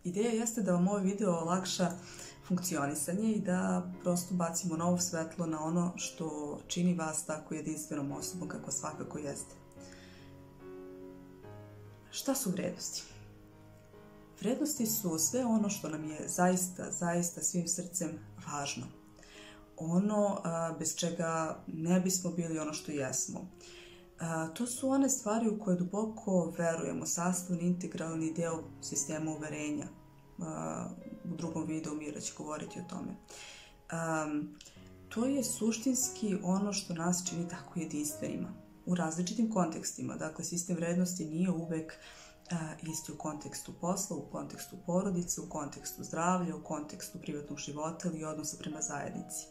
Ideja jeste da vam ovaj video olakša funkcionisanje i da prosto bacimo novo svetlo na ono što čini vas tako jedinstvenom osobom kako svakako jeste. Šta su vrednosti? Vrednosti su sve ono što nam je zaista svim srcem važno. Ono bez čega ne bismo bili ono što jesmo. To su one stvari u koje duboko verujemo, sastavni, integralni deo sistema uverenja. U drugom videu Mira će govoriti o tome. To je suštinski ono što nas čini tako jedinstvenima u različitim kontekstima. Dakle, sistem vrednosti nije uvek isti u kontekstu posla, u kontekstu porodice, u kontekstu zdravlja, u kontekstu privatnog života ili odnosa prema zajednici.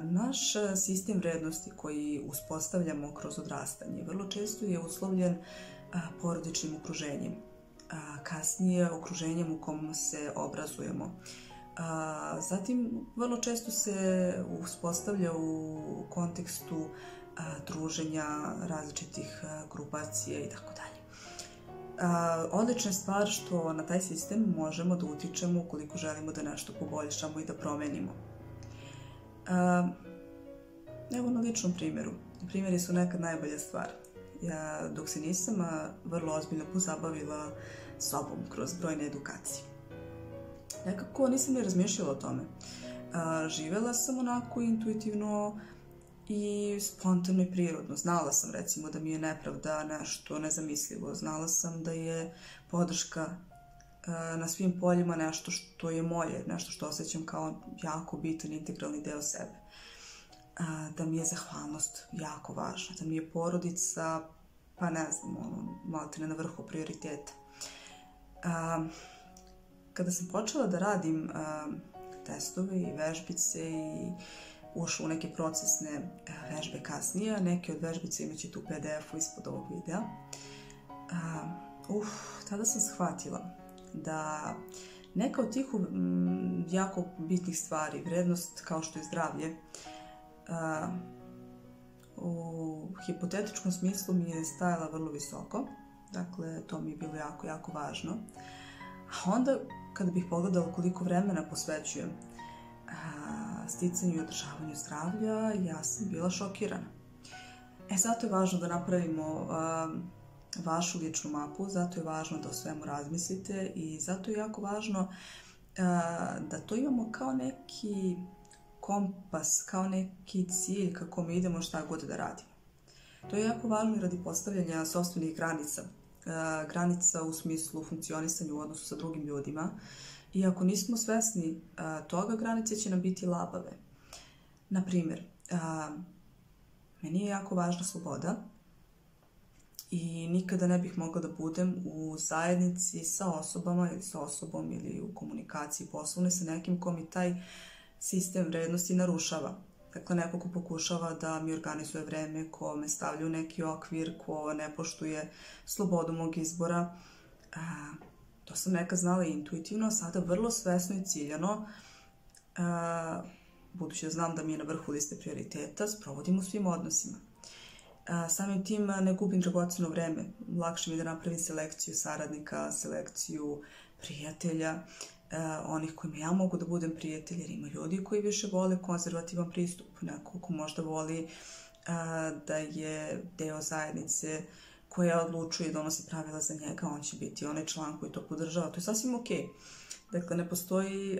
Naš sistem vrednosti koji uspostavljamo kroz odrastanje vrlo često je uslovljen porodičnim okruženjem, kasnije okruženjem u kom se obrazujemo. Zatim vrlo često se uspostavlja u kontekstu druženja različitih grupacija i tako dalje. Odlična je stvar što na taj sistem možemo da utičemo ukoliko želimo da nešto poboljšamo i da promenimo. Evo na ličnom primjeru. Primjeri su nekad najbolja stvar. Ja dok se nisam vrlo ozbiljno pozabavila sobom kroz brojne edukacije. Nekako nisam ni razmišljala o tome. Živela sam onako intuitivno i spontano i prirodno. Znala sam recimo da mi je nepravda nešto nezamislivo. Znala sam da je podrška na svim poljima nešto što je moje, nešto što osjećam kao jako bitan integralni deo sebe. Da mi je zahvalnost jako važna, da mi je porodica, pa ne znam, maltene na vrhu prioriteta. Kada sam počela da radim testove i vežbice i ušla u neke procesne vežbe kasnije, neke od vežbice imaćete u PDF-u ispod ovog videa, tada sam shvatila da neka od tih jako bitnih stvari, vrednost kao što je zdravlje, u hipotetičkom smislu mi je stajala vrlo visoko, dakle to mi je bilo jako važno. A onda kada bih pogledala koliko vremena posvećujem sticanju i održavanju zdravlja, ja sam bila šokirana. Zato je važno da napravimo vašu ličnu mapu, zato je važno da o svemu razmislite i zato je jako važno da to imamo kao neki kompas, kao neki cilj kako mi idemo šta god da radimo. To je jako važno i radi postavljanja sopstvenih granica. Granica u smislu funkcionisanja u odnosu sa drugim ljudima. I ako nismo svesni toga, granice će nam biti labave. Naprimjer, meni je jako važna sloboda i nikada ne bih mogla da budem u zajednici sa osobama ili sa osobom ili u komunikaciji poslovne sa nekim ko mi taj sistem vrednosti narušava. Dakle, neko ko pokušava da mi organizuje vreme, ko me stavlja u neki okvir, ko ne poštuje slobodu mog izbora. To sam nekad znala intuitivno, a sada vrlo svesno i ciljano, budući da znam da mi je na vrhu liste prioriteta, sprovodim u svim odnosima. Samim tim ne gubim dragoceno vreme. Lakše mi da napravim selekciju saradnika, selekciju prijatelja, onih kojima ja mogu da budem prijatelj, jer ima ljudi koji više vole konzervativan pristup. Neko ko možda voli da je deo zajednice koja odlučuje i donosi pravila za njega, on će biti onaj član koji to podržava. To je sasvim okej. Dakle, ne postoji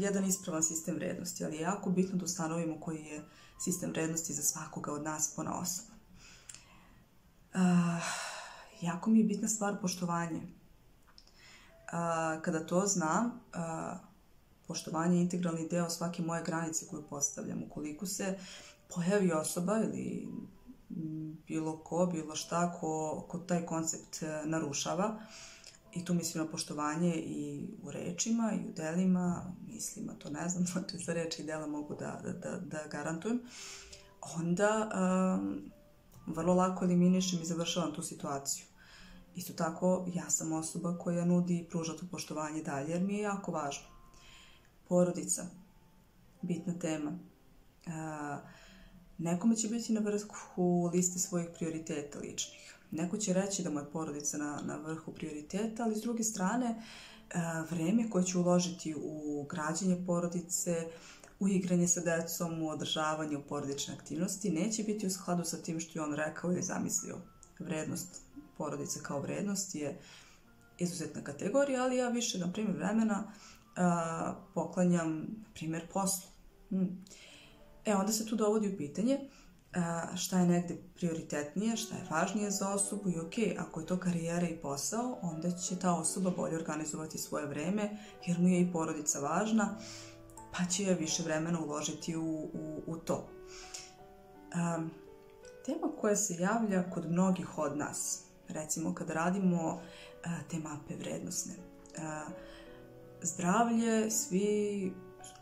jedan ispravan sistem vrednosti, ali je jako bitno da ustanovimo koji je sistem vrednosti za svakoga od nas ponaosob. Jako mi je bitna stvar poštovanje. Kada to znam, poštovanje je integralni deo svake moje granice koju postavljam. Ukoliko se pojavi osoba ili bilo ko, bilo šta ko taj koncept narušava, i tu mislim na poštovanje i u rečima i u delima, mislima, to ne znam, znači za reči i dela mogu da garantujem, onda vrlo lako eliminišem i završavam tu situaciju. Isto tako, ja sam osoba koja nudi i pruža to poštovanje dalje, jer mi je jako važno. Porodica, bitna tema. Nekome će biti na vrhu liste svojih prioriteta ličnih. Neko će reći da mu je porodica na vrhu prioriteta, ali s druge strane, vreme koje ću uložiti u građenje porodice, u igranje sa decom, u održavanju porodične aktivnosti, neće biti u skladu sa tim što je on rekao ili zamislio. Vrednost porodice kao vrednost je izuzetna kategorija, ali ja više, na primjer, vremena poklanjam, na primjer, poslu. Onda se tu dovodi u pitanje šta je negde prioritetnije, šta je važnije za osobu i ok, ako je to karijera i posao, onda će ta osoba bolje organizovati svoje vreme jer mu je i porodica važna, pa će više vremena uložiti u to. Tema koja se javlja kod mnogih od nas, recimo kad radimo te mape vrednosne. Zdravlje,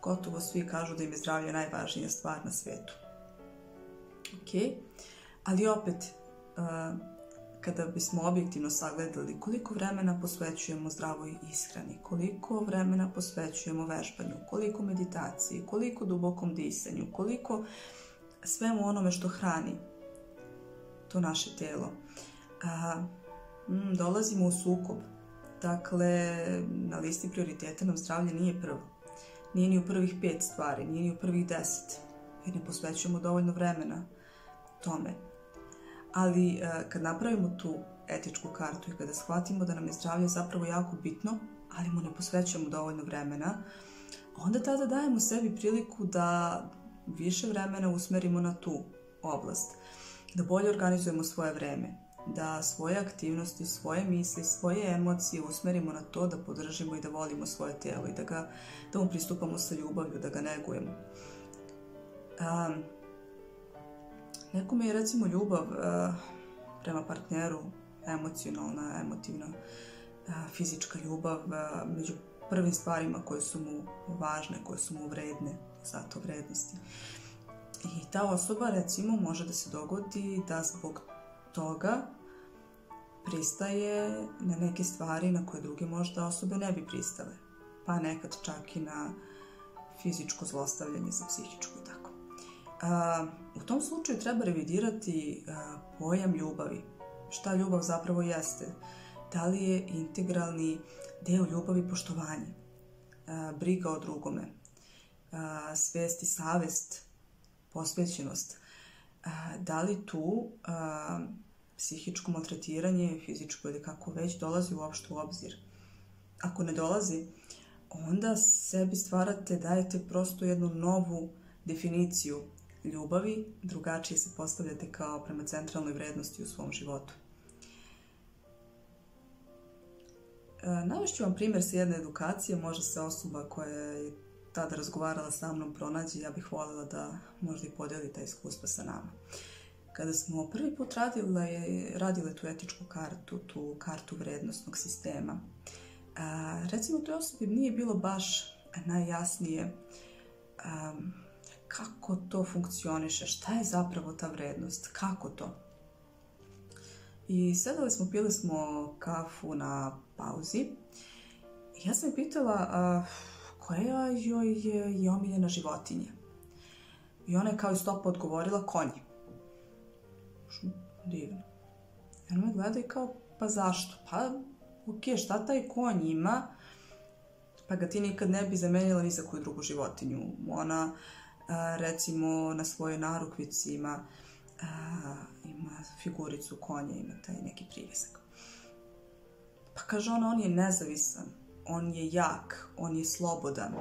gotovo svi kažu da im je zdravlje najvažnija stvar na svetu. Ok, ali opet, kada bismo objektivno sagledali koliko vremena posvećujemo zdravoj ishrani, koliko vremena posvećujemo vežbanju, koliko meditaciji, koliko dubokom disanju, koliko svemu onome što hrani to naše telo, dolazimo u sukob. Dakle, na listi prioriteta nam zdravlje nije prvo. Nije ni u prvih 5 stvari, nije ni u prvih 10, jer ne posvećujemo dovoljno vremena tome. Ali kad napravimo tu etičku kartu i kada shvatimo da nam je zdravlje zapravo jako bitno, ali mu ne posvećujemo dovoljno vremena, onda tada dajemo sebi priliku da više vremena usmerimo na tu oblast, da bolje organizujemo svoje vreme, da svoje aktivnosti, svoje misli, svoje emocije usmerimo na to da podržimo i da volimo svoje telo i da mu pristupamo sa ljubavlju, da ga negujemo. Nekome je recimo ljubav prema partneru emocionalna, emotivna, fizička ljubav među prvim stvarima koje su mu važne, koje su mu vredne, zato vrednosti. I ta osoba recimo može da se dogodi da zbog toga pristaje na neke stvari na koje druge možda osobe ne bi pristale. Pa nekad čak i na fizičko zlostavljanje za psihičko i tako. U tom slučaju treba revidirati pojam ljubavi. Šta ljubav zapravo jeste? Da li je integralni deo ljubavi poštovanje, briga o drugome, svest i savest, posvećenost? Da li tu psihičko maltretiranje, fizičko ili kako već, dolazi uopšte u obzir? Ako ne dolazi, onda sebi stvarate, dajete prosto jednu novu definiciju ljubavi, drugačije se postavljate kao prema centralnoj vrednosti u svom životu. Navešću vam primjer sa jedne edukacije, možda se osoba koja je tada razgovarala sa mnom pronađe, ja bih voljela da možda i podijeli ta iskustva sa nama. Kada smo prvi put radile tu etičku kartu, tu kartu vrednostnog sistema, recimo toj osobi nije bilo baš najjasnije kako to funkcioniše, šta je zapravo ta vrednost, kako to. I sedali smo, pili smo kafu na pauzi i ja sam je pitala koja joj je omiljena životinja. I ona je kao iz topa odgovorila konji. Divno. I ona me gleda i kao, pa zašto? Pa, ok, šta taj konj ima? Pa ga ti nikad ne bi zamenila ni za koju drugu životinju. Ona, recimo, na svojoj narukvici ima figuricu konja, ima taj neki privesak. Pa kaže ona, on je nezavisan, on je jak, on je slobodan,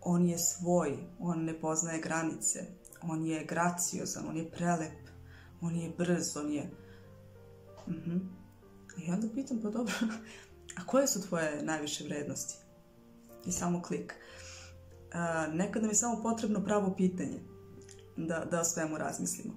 on je svoj, on ne poznaje granice, on je graciozan, on je prelep, on je brz, on je... I onda pitam, pa dobro, a koje su tvoje najviše vrednosti? I samo klik. Nekad nam je samo potrebno pravo pitanje da o svemu razmislimo.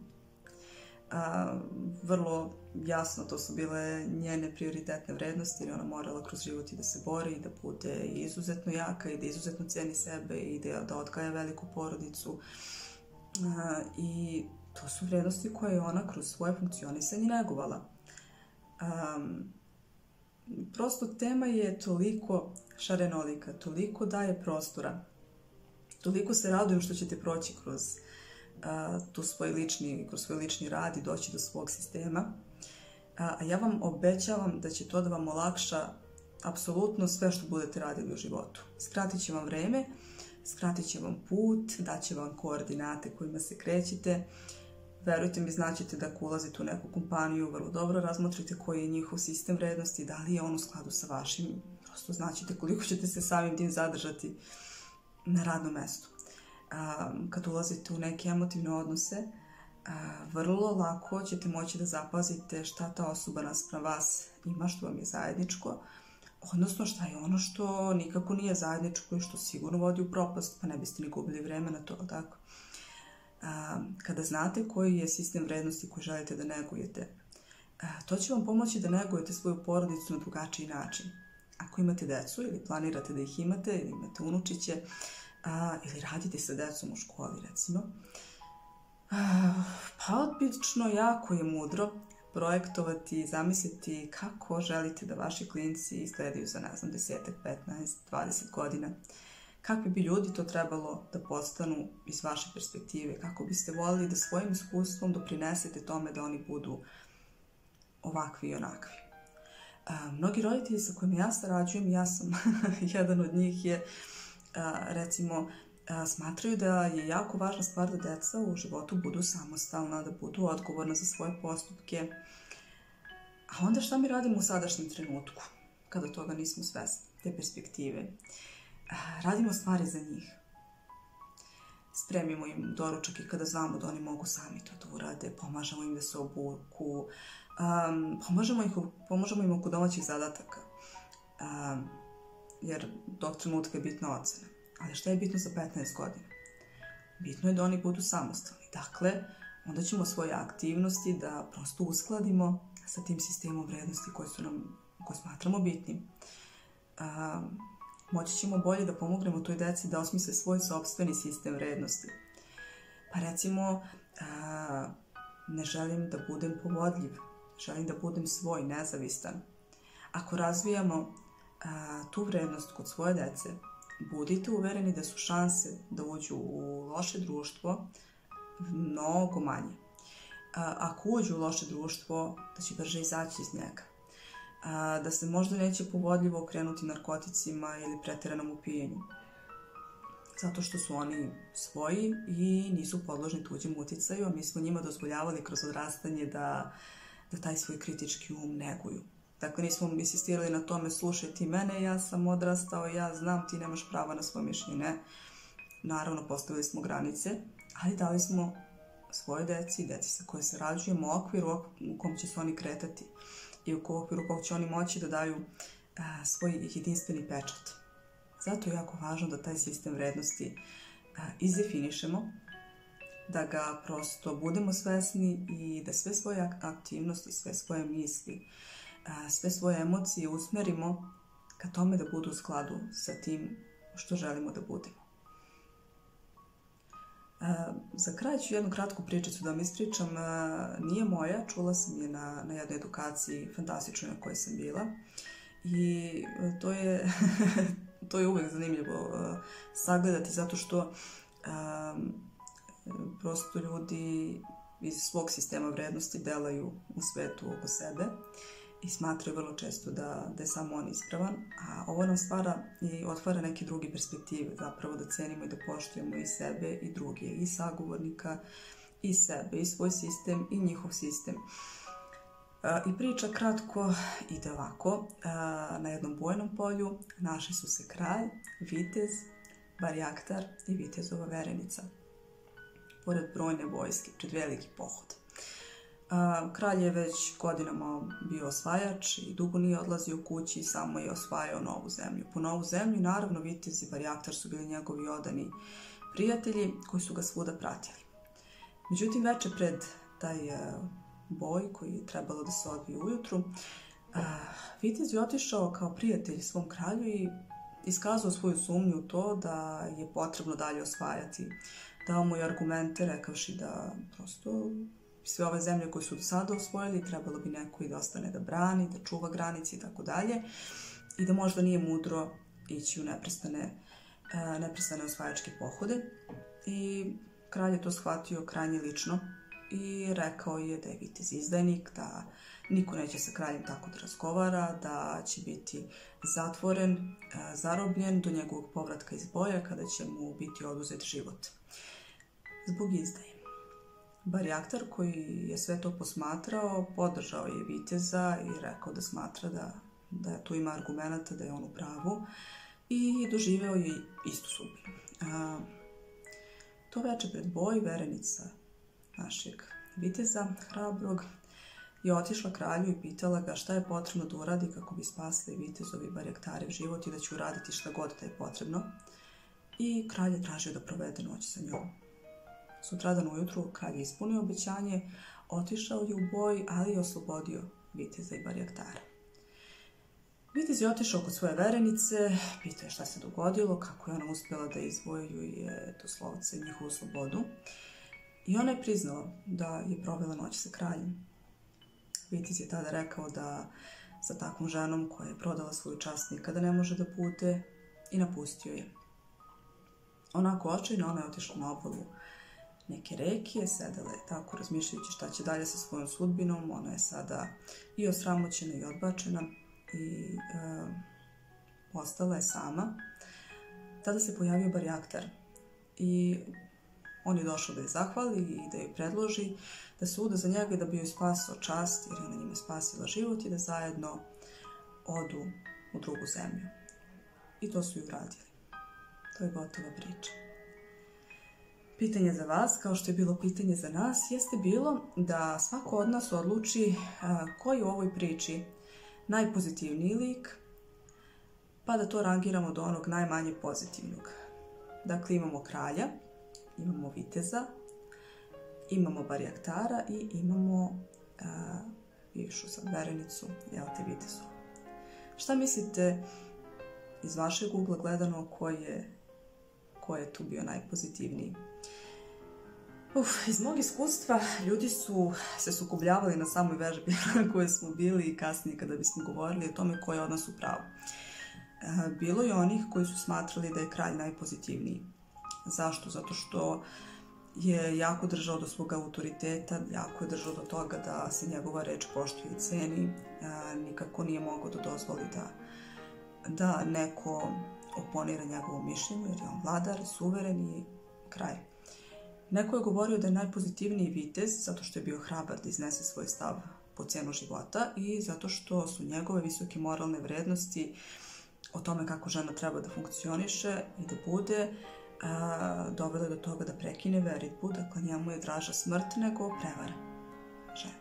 Vrlo jasno to su bile njene prioritetne vrednosti, jer ona morala kroz život i da se bori i da bude izuzetno jaka i da izuzetno ceni sebe i da odgaja veliku porodicu. I to su vrednosti koje je ona kroz svoje funkcionisanje negovala. Prosto tema je toliko šarenolika, toliko daje prostora, toliko se radujem što ćete proći kroz svoj lični rad i doći do svog sistema. A ja vam obećavam da će to da vam olakša apsolutno sve što budete radili u životu. Skratit će vam vreme, skratit će vam put, daće vam koordinate kojima se krećete. Verujte mi, znaćete da ako ulazite u neku kompaniju, vrlo dobro razmotrite koji je njihov sistem vrednosti, da li je on u skladu sa vašim, prosto znaćete koliko ćete se samim tim zadržati na radnom mestu. Kad ulazite u neke emotivne odnose, vrlo lako ćete moći da zapazite šta ta osoba naspram vas ima, što vam je zajedničko, odnosno šta je ono što nikako nije zajedničko i što sigurno vodi u propast, pa ne biste ni gubili vreme na to, tako? Kada znate koji je sistem vrednosti koji želite da negujete, to će vam pomoći da negujete svoju porodicu na drugačiji način. Ako imate decu ili planirate da ih imate, ili imate unučiće, ili radite sa decom u školi, recimo, pa obično jako je mudro projektovati i zamisliti kako želite da vaši klinci izgledaju za, 10, 15, 20 godina. Kakvi bi ljudi to trebalo da postanu iz vaše perspektive, kako biste voljeli da svojim iskustvom doprinesete tome da oni budu ovakvi i onakvi. Mnogi roditelji sa kojima ja sarađujem, ja sam jedan od njih, je recimo smatraju da je jako važna stvar da deca u životu budu samostalna, da budu odgovorna za svoje postupke. A onda šta mi radimo u sadašnjem trenutku, kada toga nismo svesni, te perspektive? Radimo stvari za njih. Spremimo im doručak i kada znamo da oni mogu sami to da urade, pomažemo im da se obuku, pomažemo im oko domaćih zadataka, jer tog trenutka je bitna ocena. Ali šta je bitno za 15 godina? Bitno je da oni budu samostalni. Dakle, onda ćemo svoje aktivnosti da prosto uskladimo sa tim sistemom vrednosti koje smatramo bitnim. Moći ćemo bolje da pomognemo toj deci da osmisle svoj sopstveni sistem vrednosti. Pa recimo, ne želim da budem povodljiv, želim da budem svoj, nezavistan. Ako razvijamo tu vrednost kod svoje dece, budite uvereni da su šanse da uđu u loše društvo mnogo manje. Ako uđu u loše društvo, da će brže izaći iz njega. Da se možda neće povodljivo okrenuti narkoticima ili pretjeranom upijenju. Zato što su oni svoji i nisu podložni tuđem uticaju, a mi smo njima dozvoljavali kroz odrastanje da taj svoj kritički um neguju. Dakle, nismo insistirali na tome, slušaj ti mene, ja sam odrastao, ja znam, ti nemaš prava na svoje mišljenje. Ne. Naravno, postavili smo granice, ali dali smo svoje deci sa koje sarađujemo okvir u kom će se oni kretati i u okviru kog će oni moći da daju svoj jedinstveni pečat. Zato je jako važno da taj sistem vrednosti izdefinišemo, da ga prosto budemo svesni i da sve svoje aktivnosti, sve svoje misli, sve svoje emocije usmerimo ka tome da budu u skladu sa tim što želimo da budemo. Za kraj ću jednu kratku pričicu da vam ispričam. Nije moja, čula sam je na jednoj edukaciji fantastičnoj na kojoj sam bila i to je uvek zanimljivo sagledati zato što prosto ljudi iz svog sistema vrednosti delaju u svetu oko sebe i smatraju vrlo često da je samo on ispravan, a ovo nam stvara i otvara neke druge perspektive, zapravo da cenimo i da poštujemo i sebe i druge, i sagovornika, i sebe, i svoj sistem, i njihov sistem. I priča kratko ide ovako. Na jednom bojnom polju našli su se kralj, vitez, barjaktar i vitezova verenica, pored brojne vojske, pred veliki pohod. Kralj je već godinama bio osvajač i dugo nije odlazio kući i samo je osvajao novu zemlju. Po novu zemlju, naravno, vitez i barjaktar su bili njegovi odani prijatelji koji su ga svuda pratili. Međutim, veče pred taj boj koji je trebalo da se odvije ujutru, vitez je otišao kao prijatelj svom kralju i iskazao svoju sumnju u to da je potrebno dalje osvajati. Dao mu je argumente rekavši da prosto sve ove zemlje koje su do sada osvojili trebalo bi neko i da ostane da brani, da čuva granice i tako dalje i da možda nije mudro ići u neprestane osvajačke pohode. I kralj je to shvatio krajnje lično i rekao je da je vitez izdajnik, da niko neće sa kraljem tako da razgovara, da će biti zatvoren, zarobljen do njegovog povratka iz boja kada će mu biti oduzet život zbog izdaje. Barjaktar, koji je sve to posmatrao, podržao je viteza i rekao da smatra da tu ima argumenta, da je on u pravu, i doživeo je istu sudbinu. To veče pred boj verenica našeg viteza, hrabrog, je otišla kralju i pitala ga šta je potrebno da uradi kako bi spasili vitezovi Barjaktarev život i da će uraditi šta god da je potrebno. I kralj je tražio da provede noć sa njom. Sutradan ujutru kralj je ispunio obećanje, otišao je u boj, ali je oslobodio viteza i Barjaktara. Vitez je otišao kod svoje verenice, pitao je šta se dogodilo, kako je ona uspjela da izvojuje doslovce njihovu slobodu. I ona je priznala da je provela noć sa kraljem. Vitez je tada rekao da sa takvom ženom koja je prodala svoju čast nikada ne može da bude, i napustio je. Onako očajno ona je otišla na obalu neke reke, sedela je tako razmišljajući šta će dalje sa svojom sudbinom. Ona je sada i osramoćena i odbačena i ostala je sama. Tada se pojavio Barjaktar i on je došao da je zahvali i da je predloži da se uda za njega i da bi joj spasao čast, jer je ona njima spasila život, i da zajedno odu u drugu zemlju. I to su i uradili. To je gotova priča. Pitanje za vas, kao što je bilo pitanje za nas, jeste bilo da svako od nas odluči koji u ovoj priči najpozitivniji lik, pa da to rangiramo do onog najmanje pozitivnog. Dakle, imamo kralja, imamo viteza, imamo Barjaktara i imamo bivšu sad verenicu, vitezu. Šta mislite iz vašeg ugla gledano ko je tu bio najpozitivniji? Iz mog iskustva ljudi su se sukobljavali na samoj vežbi na kojoj smo bili i kasnije kada bismo govorili o tome ko je od nas u pravu. Bilo je onih koji su smatrali da je kralj najpozitivniji. Zašto? Zato što je jako držao do svog autoriteta, jako je držao do toga da se njegova reč poštuje i ceni. Nikako nije mogao da dozvoli da neko oponira njegovom mišljenju, jer je on vladar, suveren i kraj. Neko je govorio da je najpozitivniji vitez zato što je bio hrabar da iznese svoj stav po cenu života i zato što su njegove visoke moralne vrednosti o tome kako žena treba da funkcioniše i da bude dovele do toga da prekine veritbu, dakle njemu je draža smrt nego prevara žene.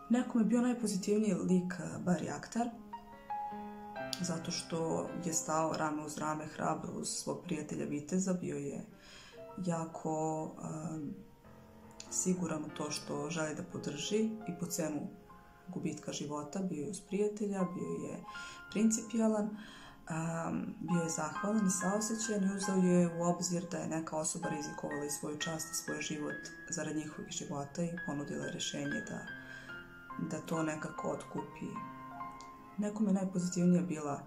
Nekom je bio najpozitivniji lik Barjaktar, zato što je stao rame uz rame hrabro uz svog prijatelja viteza, bio je jako siguran u to što želi da podrži i po cenu gubitka života, bio je uz prijatelja, bio je principijalan, bio je zahvalan i saosećajan i uzeo je u obzir da je neka osoba rizikovala i svoju čast i svoj život zarad njihovih života i ponudila rješenje da to nekako otkupi. Nekom je najpozitivnija bila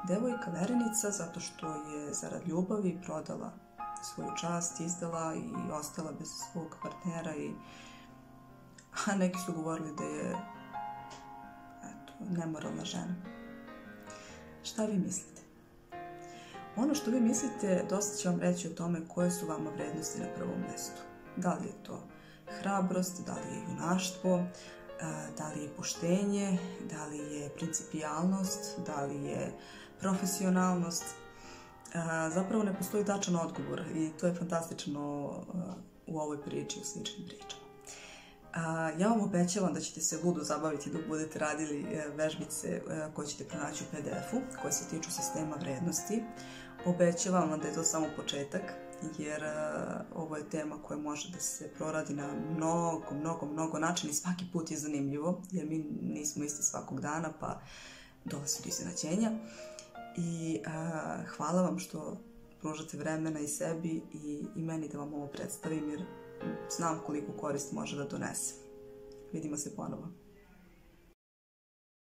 devojka verenica zato što je zarad ljubavi prodala svoju čast, izdala i ostala bez svog partnera, a neki su govorili da je nemoralna žena. Šta vi mislite? Ono što vi mislite dosta će vam reći o tome koje su vama vrednosti na prvom mjestu. Da li je to hrabrost, da li je junaštvo, da li je poštenje, da li je principijalnost, da li je profesionalnost. Zapravo ne postoji tačan odgovor i to je fantastično u ovoj priči, u sličnim pričama. Ja vam obećavam da ćete se ludo zabaviti dok budete radili vežbice koje ćete pronaći u PDF-u, koje se tiču sistema vrednosti. Obećavam vam da je to samo početak, jer ovo je tema koja može da se proradi na mnogo načina i svaki put je zanimljivo, jer mi nismo isti svakog dana, pa dolazi do iznenađenja. I hvala vam što pružate vremena i sebi i meni da vam ovo predstavim, jer znam koliko korist može da donese. Vidimo se ponovo.